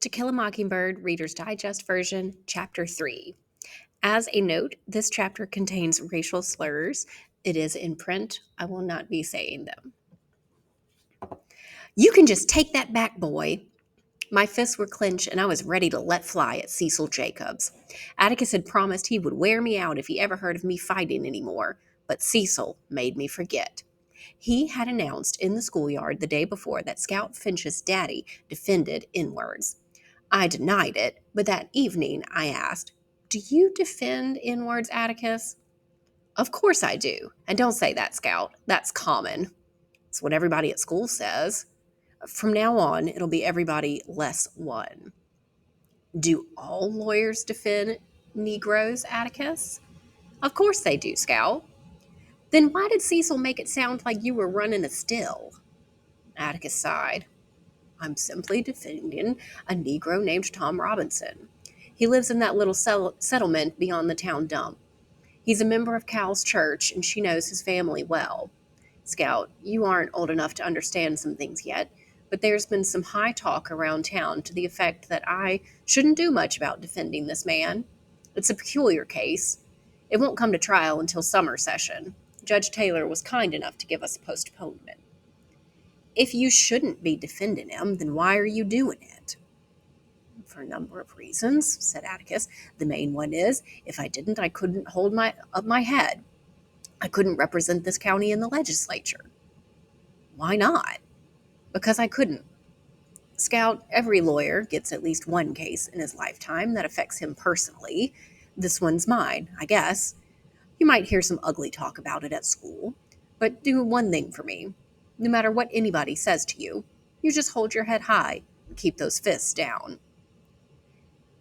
To Kill a Mockingbird, Reader's Digest version, Chapter 3. As a note, this chapter contains racial slurs. It is in print. I will not be saying them. You can just take that back, boy. My fists were clenched and I was ready to let fly at Cecil Jacobs. Atticus had promised he would wear me out if he ever heard of me fighting anymore, but Cecil made me forget. He had announced in the schoolyard the day before that Scout Finch's daddy defended N-words. I denied it, but that evening I asked, "Do you defend N-words, Atticus?" "Of course I do. And don't say that, Scout. That's common. It's what everybody at school says. From now on, it'll be everybody less one." "Do all lawyers defend Negroes, Atticus?" "Of course they do, Scout." "Then why did Cecil make it sound like you were running a still?" Atticus sighed. "I'm simply defending a Negro named Tom Robinson. He lives in that little settlement beyond the town dump. He's a member of Cal's church, and she knows his family well. Scout, you aren't old enough to understand some things yet, but there's been some high talk around town to the effect that I shouldn't do much about defending this man. It's a peculiar case. It won't come to trial until summer session. Judge Taylor was kind enough to give us a postponement." "If you shouldn't be defending him, then why are you doing it?" "For a number of reasons," said Atticus. "The main one is, if I didn't, I couldn't hold up my head. I couldn't represent this county in the legislature." "Why not?" "Because I couldn't. Scout, every lawyer gets at least one case in his lifetime that affects him personally. This one's mine, I guess. You might hear some ugly talk about it at school, but do one thing for me. No matter what anybody says to you, you just hold your head high and keep those fists down."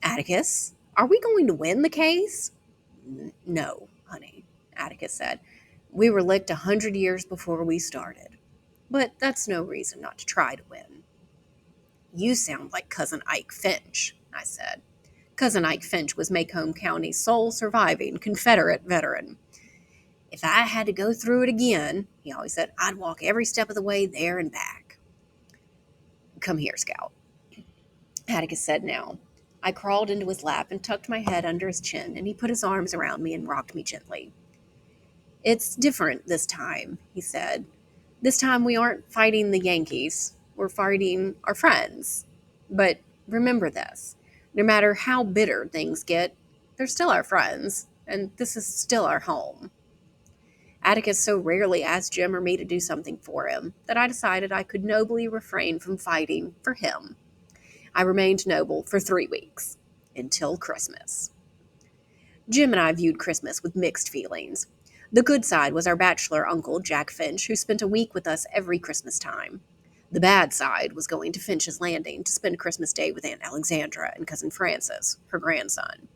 "Atticus, are we going to win the case?" "No, honey," Atticus said. "We were licked 100 years before we started. But that's no reason not to try to win." "You sound like Cousin Ike Finch," I said. Cousin Ike Finch was Macomb County's sole surviving Confederate veteran. "If I had to go through it again," he always said, "I'd walk every step of the way there and back." "Come here, Scout," Atticus said now. I crawled into his lap and tucked my head under his chin, and he put his arms around me and rocked me gently. "It's different this time," he said. "This time we aren't fighting the Yankees. We're fighting our friends. But remember this. No matter how bitter things get, they're still our friends, and this is still our home." Atticus so rarely asked Jim or me to do something for him that I decided I could nobly refrain from fighting for him. I remained noble for 3 weeks, until Christmas. Jim and I viewed Christmas with mixed feelings. The good side was our bachelor uncle, Jack Finch, who spent a week with us every Christmas time. The bad side was going to Finch's Landing to spend Christmas Day with Aunt Alexandra and Cousin Francis, her grandson.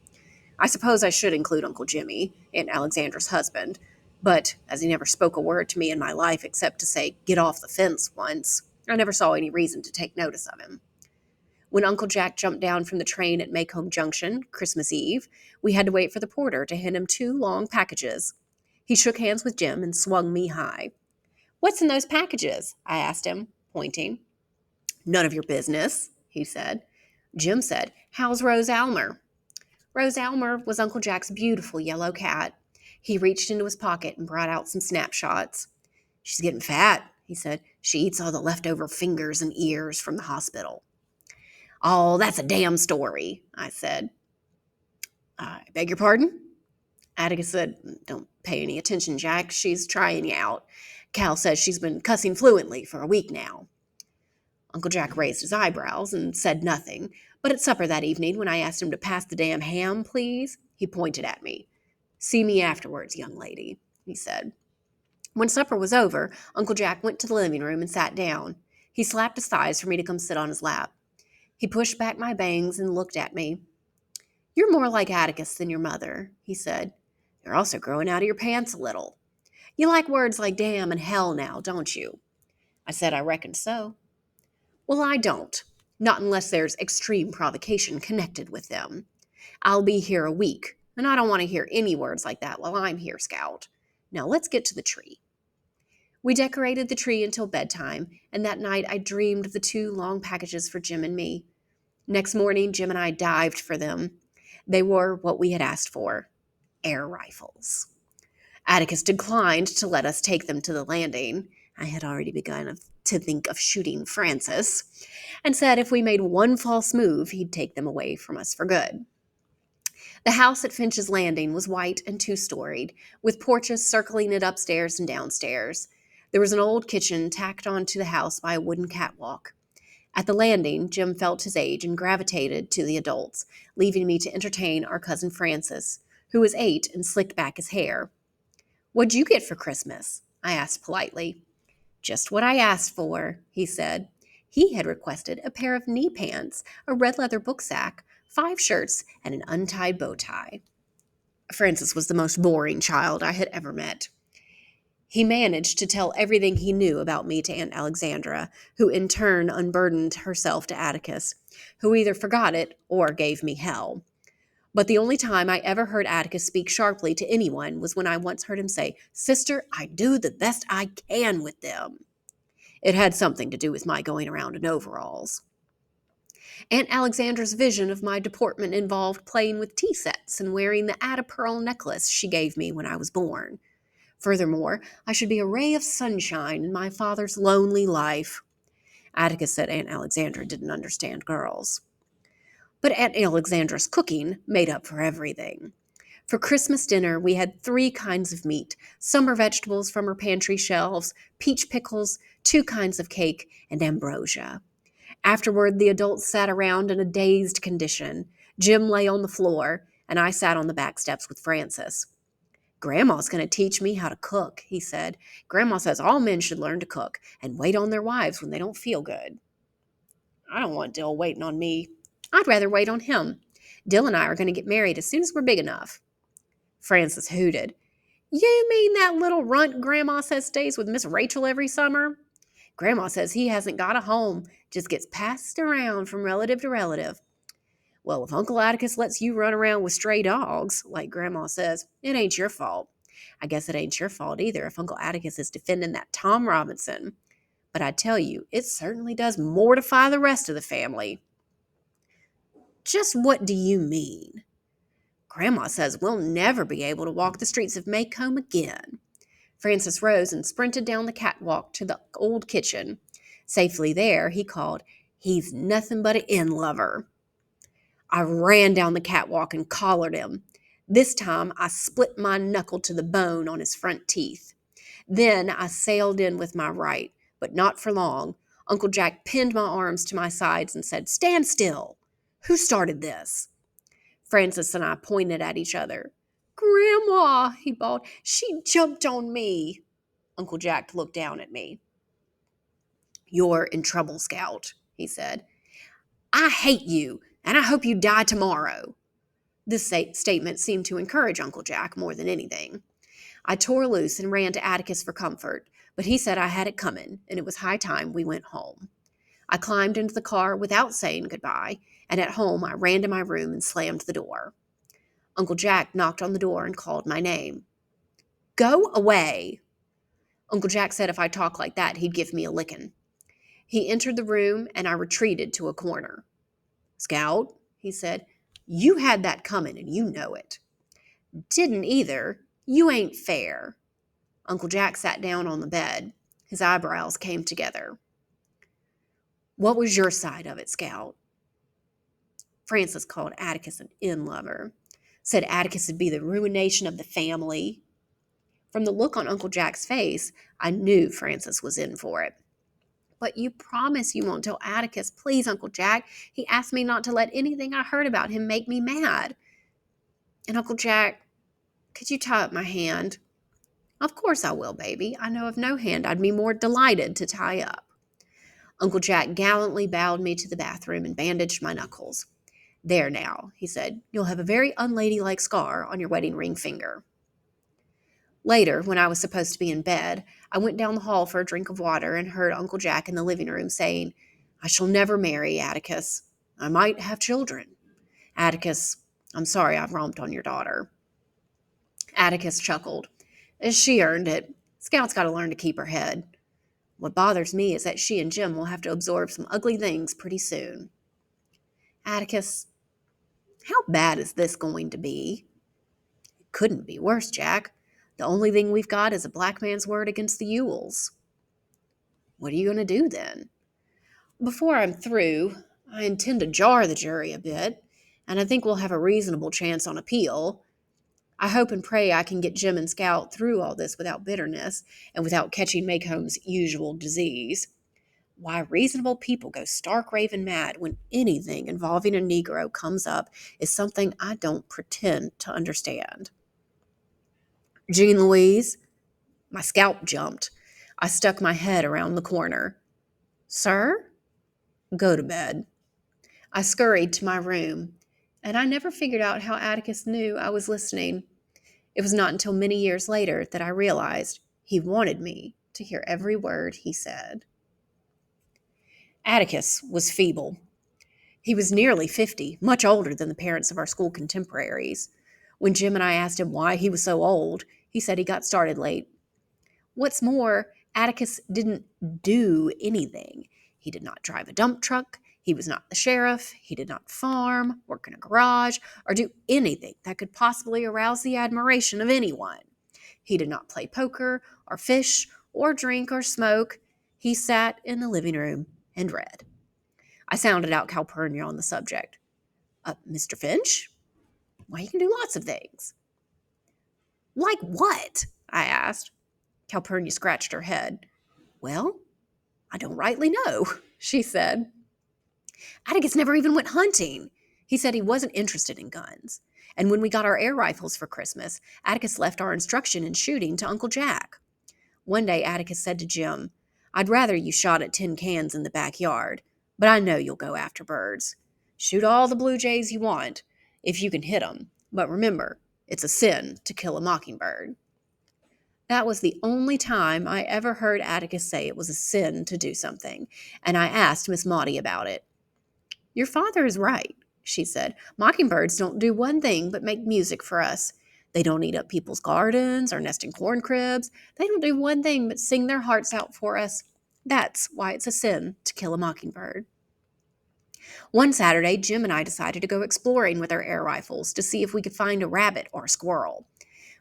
I suppose I should include Uncle Jimmy, Aunt Alexandra's husband, but as he never spoke a word to me in my life except to say, "Get off the fence," once, I never saw any reason to take notice of him. When Uncle Jack jumped down from the train at Macomb Junction, Christmas Eve, we had to wait for the porter to hand him 2 long packages. He shook hands with Jim and swung me high. "What's in those packages?" I asked him, pointing. "None of your business," he said. Jim said, "How's Rose Almer?" Rose Almer was Uncle Jack's beautiful yellow cat. He reached into his pocket and brought out some snapshots. "She's getting fat," he said. "She eats all the leftover fingers and ears from the hospital." "Oh, that's a damn story," I said. "I beg your pardon?" Atticus said, "Don't pay any attention, Jack. She's trying you out. Cal says she's been cussing fluently for a week now." Uncle Jack raised his eyebrows and said nothing, but at supper that evening, when I asked him to pass the damn ham, please, he pointed at me. "See me afterwards, young lady," he said. When supper was over, Uncle Jack went to the living room and sat down. He slapped his thighs for me to come sit on his lap. He pushed back my bangs and looked at me. "You're more like Atticus than your mother," he said. "You're also growing out of your pants a little. You like words like damn and hell now, don't you?" I said I reckoned so. "Well, I don't. Not unless there's extreme provocation connected with them. I'll be here a week, and I don't want to hear any words like that while I'm here, Scout. Now let's get to the tree." We decorated the tree until bedtime, and that night I dreamed of the 2 long packages for Jim and me. Next morning, Jim and I dived for them. They were what we had asked for: air rifles. Atticus declined to let us take them to the landing. I had already begun to think of shooting Francis, and said if we made one false move, he'd take them away from us for good. The house at Finch's Landing was white and two-storied, with porches circling it upstairs and downstairs. There was an old kitchen tacked onto the house by a wooden catwalk. At the landing, Jim felt his age and gravitated to the adults, leaving me to entertain our cousin Francis, who was 8 and slicked back his hair. "What'd you get for Christmas?" I asked politely. "Just what I asked for," he said. He had requested a pair of knee pants, a red leather booksack, 5 shirts, and an untied bow tie. Francis was the most boring child I had ever met. He managed to tell everything he knew about me to Aunt Alexandra, who in turn unburdened herself to Atticus, who either forgot it or gave me hell. But the only time I ever heard Atticus speak sharply to anyone was when I once heard him say, "Sister, I do the best I can with them." It had something to do with my going around in overalls. Aunt Alexandra's vision of my deportment involved playing with tea sets and wearing the Ada pearl necklace she gave me when I was born. Furthermore, I should be a ray of sunshine in my father's lonely life. Atticus said Aunt Alexandra didn't understand girls. But Aunt Alexandra's cooking made up for everything. For Christmas dinner, we had 3 kinds of meat, summer vegetables from her pantry shelves, peach pickles, 2 kinds of cake, and ambrosia. Afterward, the adults sat around in a dazed condition. Jim lay on the floor, and I sat on the back steps with Francis. "Grandma's going to teach me how to cook," he said. "Grandma says all men should learn to cook and wait on their wives when they don't feel good." "I don't want Dill waiting on me. I'd rather wait on him. Dill and I are going to get married as soon as we're big enough." Francis hooted. "You mean that little runt Grandma says stays with Miss Rachel every summer? Grandma says he hasn't got a home, just gets passed around from relative to relative. Well, if Uncle Atticus lets you run around with stray dogs, like Grandma says, it ain't your fault. I guess it ain't your fault either if Uncle Atticus is defending that Tom Robinson. But I tell you, it certainly does mortify the rest of the family." "Just what do you mean?" "Grandma says we'll never be able to walk the streets of Maycomb again." Francis rose and sprinted down the catwalk to the old kitchen. Safely there, he called, "He's nothing but an inn lover." I ran down the catwalk and collared him. This time, I split my knuckle to the bone on his front teeth. Then I sailed in with my right, but not for long. Uncle Jack pinned my arms to my sides and said, "Stand still. Who started this?" Francis and I pointed at each other. "Grandma," he bawled, "she jumped on me." Uncle Jack looked down at me. "You're in trouble, Scout," he said. "I hate you, and I hope you die tomorrow." This statement seemed to encourage Uncle Jack more than anything. I tore loose and ran to Atticus for comfort, but he said I had it coming, and it was high time we went home. I climbed into the car without saying goodbye, and at home I ran to my room and slammed the door. Uncle Jack knocked on the door and called my name. "Go away." Uncle Jack said if I talked like that, he'd give me a licking. He entered the room, and I retreated to a corner. "Scout," he said, "you had that coming, and you know it." "Didn't either. You ain't fair." Uncle Jack sat down on the bed. His eyebrows came together. "What was your side of it, Scout?" Francis called Atticus an inn lover. Said Atticus would be the ruination of the family. From the look on Uncle Jack's face, I knew Francis was in for it. "But you promise you won't tell Atticus. Please, Uncle Jack. He asked me not to let anything I heard about him make me mad." "And Uncle Jack, could you tie up my hand?" "Of course I will, baby. I know of no hand I'd be more delighted to tie up." Uncle Jack gallantly bowed me to the bathroom and bandaged my knuckles. "There now," he said, "you'll have a very unladylike scar on your wedding ring finger." Later, when I was supposed to be in bed, I went down the hall for a drink of water and heard Uncle Jack in the living room saying, "I shall never marry, Atticus. I might have children. Atticus, I'm sorry I've romped on your daughter." Atticus chuckled. "She earned it. Scout's got to learn to keep her head. What bothers me is that she and Jim will have to absorb some ugly things pretty soon." Atticus, how bad is this going to be? It couldn't be worse, Jack. The only thing we've got is a black man's word against the Ewells. What are you going to do then? Before I'm through, I intend to jar the jury a bit, and I think we'll have a reasonable chance on appeal. I hope and pray I can get Jim and Scout through all this without bitterness and without catching Macomb's usual disease. Why reasonable people go stark raving mad when anything involving a Negro comes up is something I don't pretend to understand. Jean Louise, my scalp jumped. I stuck my head around the corner. Sir? Go to bed. I scurried to my room, and I never figured out how Atticus knew I was listening. It was not until many years later that I realized he wanted me to hear every word he said. Atticus was feeble. He was nearly 50, much older than the parents of our school contemporaries. When Jim and I asked him why he was so old, he said he got started late. What's more, Atticus didn't do anything. He did not drive a dump truck. He was not the sheriff. He did not farm, work in a garage, or do anything that could possibly arouse the admiration of anyone. He did not play poker, or fish, or drink, or smoke. He sat in the living room and read. I sounded out Calpurnia on the subject. Mr. Finch? Why, you can do lots of things. Like what? I asked. Calpurnia scratched her head. Well, I don't rightly know, she said. Atticus never even went hunting. He said he wasn't interested in guns. And when we got our air rifles for Christmas, Atticus left our instruction in shooting to Uncle Jack. One day, Atticus said to Jim, I'd rather you shot at tin cans in the backyard, but I know you'll go after birds. Shoot all the blue jays you want, if you can hit 'em. But remember, it's a sin to kill a mockingbird. That was the only time I ever heard Atticus say it was a sin to do something, and I asked Miss Maudie about it. Your father is right, she said. Mockingbirds don't do one thing but make music for us. They don't eat up people's gardens or nest in corn cribs. They don't do one thing but sing their hearts out for us. That's why it's a sin to kill a mockingbird. One Saturday, Jim and I decided to go exploring with our air rifles to see if we could find a rabbit or a squirrel.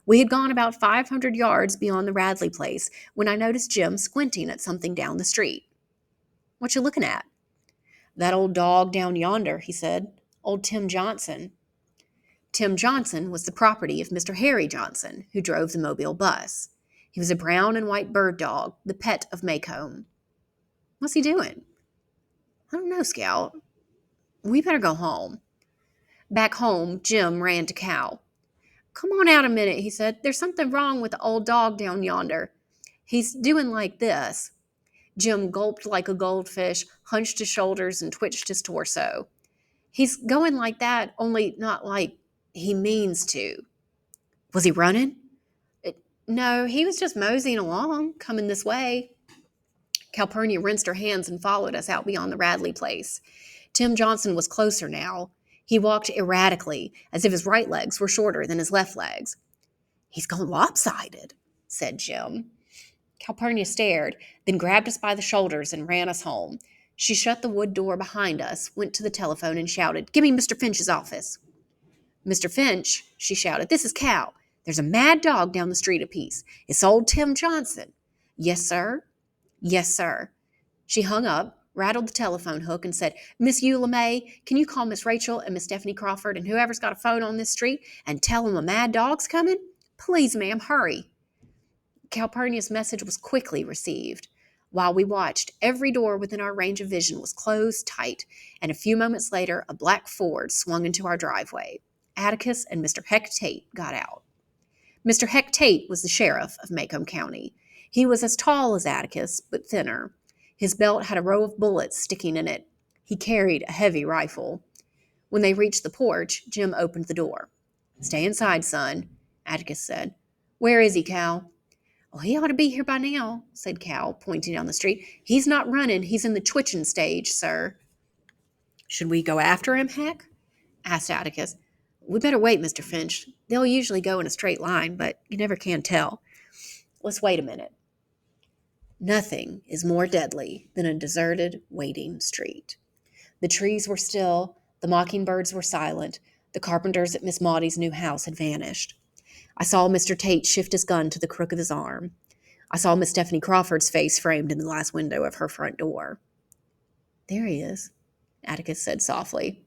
We had gone about 500 yards beyond the Radley place when I noticed Jim squinting at something down the street. What you looking at? That old dog down yonder, he said. Old Tim Johnson. Tim Johnson was the property of Mr. Harry Johnson, who drove the Mobile bus. He was a brown and white bird dog, the pet of Macomb. What's he doing? I don't know, Scout. We better go home. Back home, Jim ran to Cal. Come on out a minute, he said. There's something wrong with the old dog down yonder. He's doing like this. Jim gulped like a goldfish, hunched his shoulders, and twitched his torso. He's going like that, only not like he means to. Was he running? No, he was just moseying along, coming this way. Calpurnia rinsed her hands and followed us out beyond the Radley place. Tim Johnson was closer now. He walked erratically, as if his right legs were shorter than his left legs. He's gone lopsided, said Jim. Calpurnia stared, then grabbed us by the shoulders and ran us home. She shut the wood door behind us, went to the telephone, and shouted, Give me Mr. Finch's office. Mr. Finch, she shouted, this is Cal. There's a mad dog down the street a piece. It's old Tim Johnson. Yes, sir. Yes, sir. She hung up, rattled the telephone hook, and said, Miss Eula May, can you call Miss Rachel and Miss Stephanie Crawford and whoever's got a phone on this street and tell them a mad dog's coming? Please, ma'am, hurry. Calpurnia's message was quickly received. While we watched, every door within our range of vision was closed tight, and a few moments later, a black Ford swung into our driveway. Atticus and Mr. Heck Tate got out. Mr. Heck Tate was the sheriff of Macomb County. He was as tall as Atticus, but thinner. His belt had a row of bullets sticking in it. He carried a heavy rifle. When they reached the porch, Jim opened the door. Stay inside, son, Atticus said. Where is he, Cal? Oh, he ought to be here by now, said Cal, pointing down the street. He's not running. He's in the twitching stage, sir. Should we go after him, Heck? Asked Atticus. We better wait, Mr. Finch. They'll usually go in a straight line, but you never can tell. Let's wait a minute. Nothing is more deadly than a deserted, waiting street. The trees were still, The mockingbirds were silent. The carpenters at Miss Maudie's new house had vanished. I saw Mr. Tate shift his gun to the crook of his arm. I saw Miss Stephanie Crawford's face framed in the glass window of her front door. "There he is," Atticus said softly.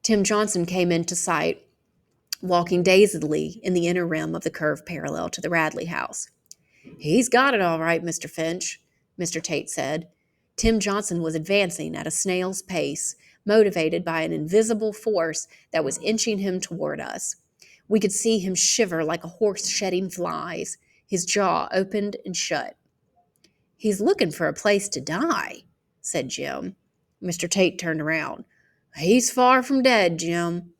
Tim Johnson came into sight, walking dazedly in the inner rim of the curve parallel to the Radley house. "He's got it all right, Mr. Finch," Mr. Tate said. Tim Johnson was advancing at a snail's pace, motivated by an invisible force that was inching him toward us. We could see him shiver like a horse shedding flies. His jaw opened and shut. "He's looking for a place to die," said Jim. Mr. Tate turned around. "He's far from dead, Jim."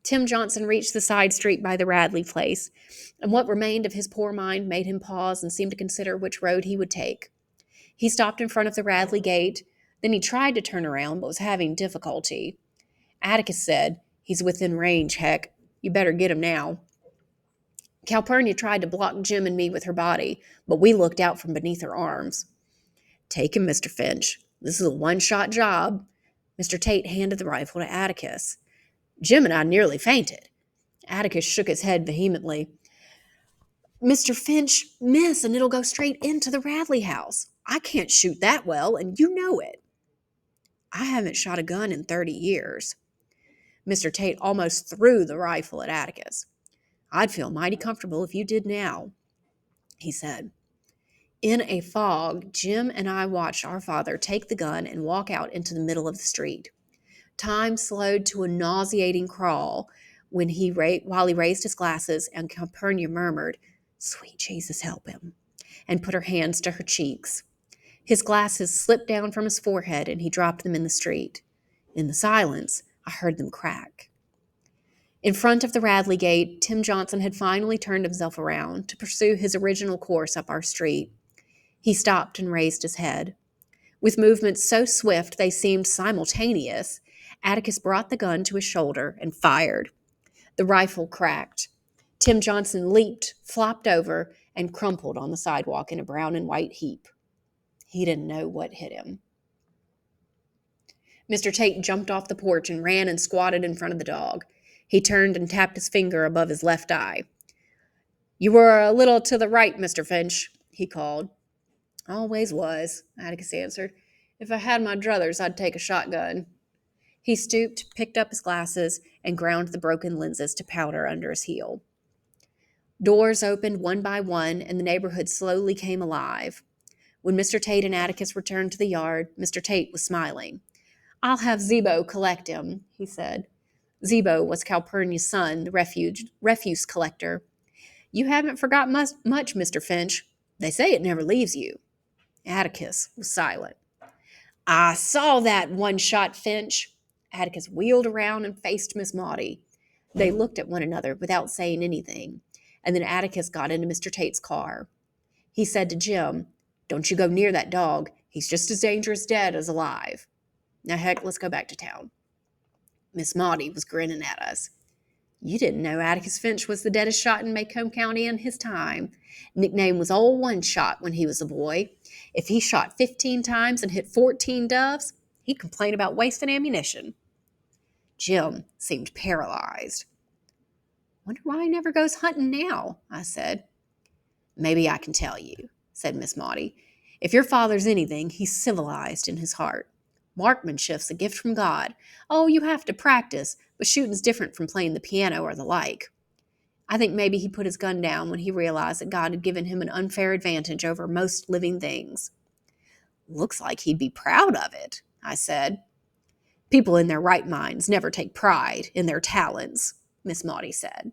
Tim Johnson reached the side street by the Radley place, and what remained of his poor mind made him pause and seem to consider which road he would take. He stopped in front of the Radley gate. Then he tried to turn around, but was having difficulty. Atticus said, "He's within range, Heck. You better get him now." Calpurnia tried to block Jim and me with her body, but we looked out from beneath her arms. "Take him, Mr. Finch. This is a one-shot job." Mr. Tate handed the rifle to Atticus. Jim and I nearly fainted. Atticus shook his head vehemently. "Mr. Finch, miss, and it'll go straight into the Radley house. I can't shoot that well, and you know it." "I haven't shot a gun in 30 years. Mr. Tate almost threw the rifle at Atticus. "I'd feel mighty comfortable if you did now," he said. In a fog, Jim and I watched our father take the gun and walk out into the middle of the street. Time slowed to a nauseating crawl while he raised his glasses, and Calpurnia murmured, "Sweet Jesus, help him," and put her hands to her cheeks. His glasses slipped down from his forehead, and he dropped them in the street. In the silence, I heard them crack. In front of the Radley gate, Tim Johnson had finally turned himself around to pursue his original course up our street. He stopped and raised his head. With movements so swift they seemed simultaneous, Atticus brought the gun to his shoulder and fired. The rifle cracked. Tim Johnson leaped, flopped over, and crumpled on the sidewalk in a brown and white heap. He didn't know what hit him. Mr. Tate jumped off the porch and ran and squatted in front of the dog. He turned and tapped his finger above his left eye. "You were a little to the right, Mr. Finch," he called. "Always was," Atticus answered. "If I had my druthers, I'd take a shotgun." He stooped, picked up his glasses, and ground the broken lenses to powder under his heel. Doors opened one by one, and the neighborhood slowly came alive. When Mr. Tate and Atticus returned to the yard, Mr. Tate was smiling. "I'll have Zebo collect him," he said. Zebo was Calpurnia's son, the refuse collector. "You haven't forgot much, Mr. Finch. They say it never leaves you." Atticus was silent. "I saw that one-shot, Finch." Atticus wheeled around and faced Miss Maudie. They looked at one another without saying anything, and then Atticus got into Mr. Tate's car. He said to Jim, "Don't you go near that dog. He's just as dangerous dead as alive. Now, Heck, let's go back to town." Miss Maudie was grinning at us. "You didn't know Atticus Finch was the deadest shot in Macomb County in his time. Nickname was Old One Shot when he was a boy. If he shot 15 times and hit 14 doves, he'd complain about wasting ammunition." Jim seemed paralyzed. "Wonder why he never goes hunting now," I said. "Maybe I can tell you," said Miss Maudie. "If your father's anything, he's civilized in his heart. Marksmanship's a gift from God. Oh, you have to practice, but shooting's different from playing the piano or the like. I think maybe he put his gun down when he realized that God had given him an unfair advantage over most living things." "Looks like he'd be proud of it," I said. "People in their right minds never take pride in their talents," Miss Maudie said.